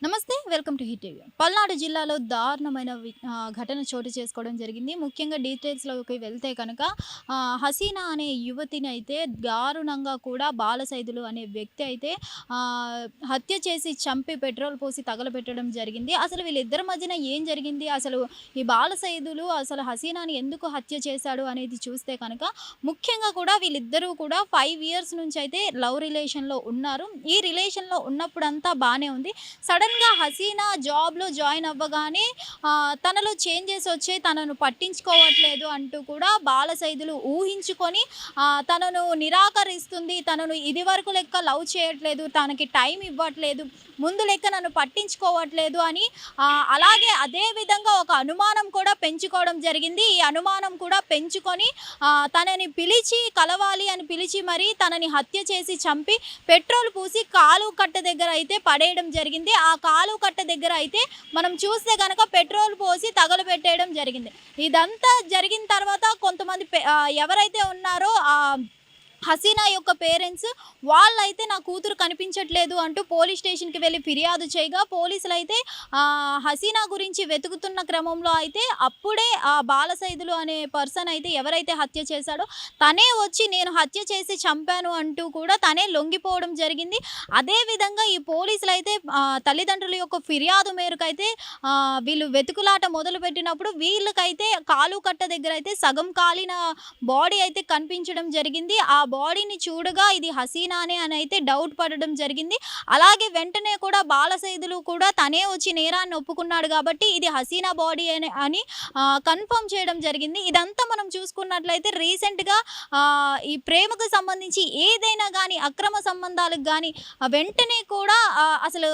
నమస్తే, welcome to hit TV. Palnadu జిల్లాలో దారుణమైన ఘటన చోటు చేసుకోవడం జరిగింది. ముఖ్యంగా డీటెయిల్స్లోకి వెళ్తే కనుక హసీనా అనే యువతిని అయితే దారుణంగా కూడా బాలసైదులు అనే వ్యక్తి అయితే హత్య చేసి చంపి పెట్రోల్ పోసి తగలబెట్టడం జరిగింది. అసలు వీళ్ళిద్దరి మధ్యన ఏం జరిగింది, అసలు ఈ బాలసైదులు అసలు హసీనాని ఎందుకు హత్య చేశాడు అనేది చూస్తే కనుక ముఖ్యంగా కూడా వీళ్ళిద్దరూ కూడా 5 years నుంచి అయితే లవ్ రిలేషన్లో ఉన్నారు. ఈ రిలేషన్లో ఉన్నప్పుడంతా బాగానే ఉంది. సడన్గా హసీనా జాబ్లో జాయిన్ అవ్వగానే తనలో చేంజెస్ వచ్చి తనను పట్టించుకోవట్లేదు అంటూ కూడా బాలసైదులు ఊహించుకొని తనను నిరాకరిస్తుంది, తనను ఇది వరకు లెక్క లవ్ చేయట్లేదు, తనకి టైం ఇవ్వట్లేదు, ముందు లెక్క నన్ను పట్టించుకోవట్లేదు అని అలాగే అదే విధంగా ఒక అనుమానం కూడా పెంచుకోవడం జరిగింది. ఈ అనుమానం కూడా పెంచుకొని తనని పిలిచి కలవాలి అని పిలిచి మరి తనని హత్య చేసి చంపి పెట్రోల్ పూసి కాలు కట్ట దగ్గర అయితే పడేయడం జరిగింది. ఆ కాలు కట్ట దగ్గర అయితే మనం చూస్తే కనుక పెట్రోల్ పోసి తగలబెట్టేయడం జరిగింది. ఇదంతా జరిగిన తర్వాత కొంతమంది ఎవరైతే ఉన్నారో హసీనా యొక్క పేరెంట్స్ వాళ్ళైతే నా కూతురు కనిపించట్లేదు అంటూ పోలీస్ స్టేషన్కి వెళ్ళి ఫిర్యాదు చేయగా పోలీసులు అయితే హసీనా గురించి వెతుకుతున్న క్రమంలో అయితే అప్పుడే ఆ బాలసైదులు అనే పర్సన్ అయితే ఎవరైతే హత్య చేశాడో తనే వచ్చి నేను హత్య చేసి చంపాను అంటూ కూడా తనే లొంగిపోవడం జరిగింది. అదేవిధంగా ఈ పోలీసులు అయితే తల్లిదండ్రుల యొక్క ఫిర్యాదు మేరకు అయితే వీళ్ళు వెతుకులాట మొదలుపెట్టినప్పుడు వీళ్ళకైతే కాలు కట్ట దగ్గర అయితే సగం కాలిన బాడీ అయితే కనిపించడం జరిగింది. ఆ బాడీని చూడగా ఇది హసీనానే అని అయితే డౌట్ పడడం జరిగింది. అలాగే వెంటనే కూడా బాలసైదులు కూడా తనే వచ్చి నేరాన్ని ఒప్పుకున్నాడు కాబట్టి ఇది హసీనా బాడీ అని కన్ఫర్మ్ చేయడం జరిగింది. ఇదంతా మనం చూసుకున్నట్లయితే రీసెంట్గా ఈ ప్రేమకు సంబంధించి ఏదైనా కానీ అక్రమ సంబంధాలకు కానీ వెంటనే కూడా అసలు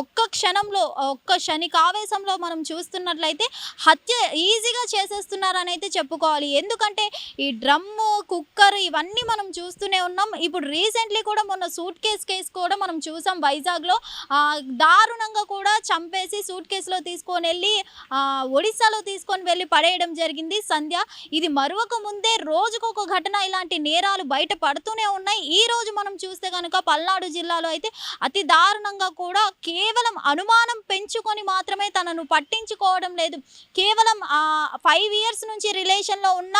ఒక్క క్షణంలో ఒక్క క్షణికావేశంలో మనం చూస్తున్నట్లయితే హత్య ఈజీగా చేసేస్తున్నారని అయితే చెప్పుకోవాలి. ఎందుకంటే ఈ డ్రమ్ము కుక్కర్ ఇవన్నీ మనం చూస్తూనే ఉన్నాం. ఇప్పుడు రీసెంట్లీ కూడా మొన్న సూట్ కేసు కూడా మనం చూసాం. వైజాగ్లో దారుణంగా కూడా చంపేసి సూట్ కేసులో తీసుకొని వెళ్ళి ఒడిశాలో తీసుకొని వెళ్ళి పడేయడం జరిగింది సంధ్య. ఇది మరొక ముందే రోజుకొక ఘటన ఇలాంటి నేరాలు బయట పడుతూనే ఉన్నాయి. ఈ రోజు మనం చూస్తే కనుక పల్నాడు జిల్లాలో అయితే అతి దారుణంగా కూడా కేవలం అనుమానం పెంచుకొని మాత్రమే తనను పట్టించుకోవడం లేదు. కేవలం 5 years నుంచి రిలేషన్లో ఉన్న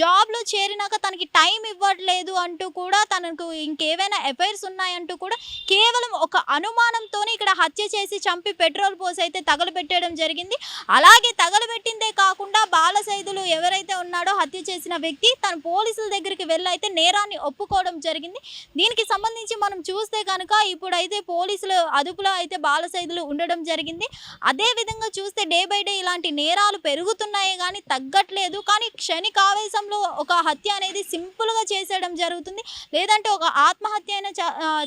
జాబ్లో చేరినాక తనకి టైం ఇవ్వట్లేదు అంటూ కూడా తనకు ఇంకేవైనా ఎఫైర్స్ ఉన్నాయంటూ కూడా కేవలం ఒక అనుమానంతోనే ఇక్కడ హత్య చేసి చంపి పెట్రోల్ పోసి అయితే తగలబెట్టడం జరిగింది. అలాగే తగలబెట్టిందే కాకుండా బాలసైదులు ఎవరైతే ఉన్నాడో హత్య చేసిన వ్యక్తి తన పోలీసుల దగ్గరికి వెళ్ళి అయితే నేరాన్ని ఒప్పుకోవడం జరిగింది. దీనికి సంబంధించి మనం చూస్తే కనుక ఇప్పుడైతే పోలీసులు అదుపులో అయితే బాలసైదులు ఉండడం జరిగింది. అదేవిధంగా చూస్తే డే బై డే ఇలాంటి నేరాలు పెరుగుతున్నాయి కానీ తగ్గట్లేదు. కానీ క్షణికావేశంలో ఒక హత్య అనేది సింపుల్గా చేసేయడం జరుగుతుంది, లేదంటే ఒక ఆత్మహత్య అయినా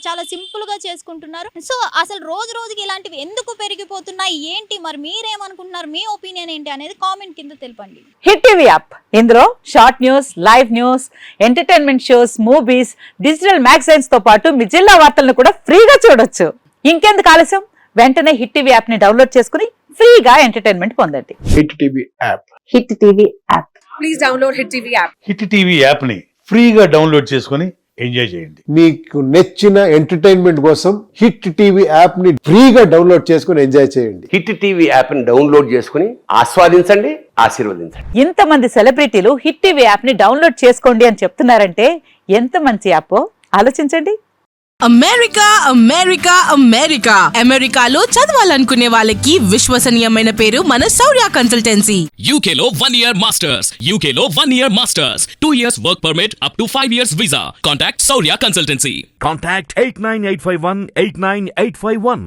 చాలా సింపుల్గా చేసుకుంటున్నారు. సో అసలు రోజు రోజుకి ఇలాంటివి ఎందుకు పెరిగిపోతున్నాయి ఏంటి, మరి మీరేమనుకుంటున్నారు, మీ ఒపీనియన్ ఏంటి అనేది కామెంట్ కింద తెలపండి. హిట్ టీవీ యాప్, ఇందులో short news, live news, entertainment shows, movies, digital magazines తో పాటు మీ జిల్లా వార్తలను కూడా ఫ్రీగా చూడొచ్చు. ఇంకెందుకు ఆలస్యం, వెంటనే హిట్ టీవీ యాప్ ని డౌన్లోడ్ చేసుకుని ఫ్రీగా ఎంటర్టైన్మెంట్ పొందండి. Hit TV app. Hit TV app. Please download hit TV app. Hit TV app ని ఫ్రీగా డౌన్లోడ్ చేసుకుని ఎంజాయ్ చేయండి. మీకు నచ్చిన ఎంటర్టైన్మెంట్ కోసం హిట్ టీవీ యాప్ ని ఫ్రీగా డౌన్లోడ్ చేసుకుని ఎంజాయ్ చేయండి. హిట్ టీవీ యాప్ ని డౌన్లోడ్ చేసుకుని ఆస్వాదించండి, ఆశీర్వదించండి. ఇంతమంది సెలబ్రిటీలు హిట్ టీవీ యాప్ ని డౌన్లోడ్ చేసుకోండి అని చెప్తున్నారంటే ఎంత మంచి యాప్ ఆలోచించండి. అమెరికా అమెరికా అమెరికా అమెరికాలో చదవాలనుకునే వాళ్ళకి విశ్వసనీయమైన పేరు మన శౌర్య కన్సల్టెన్సీ. UK లో 1 year masters, UK లో 1 year masters, 2 years work permit up to 5 years visa. Contact Saurya Consultancy. Contact 89851 89851.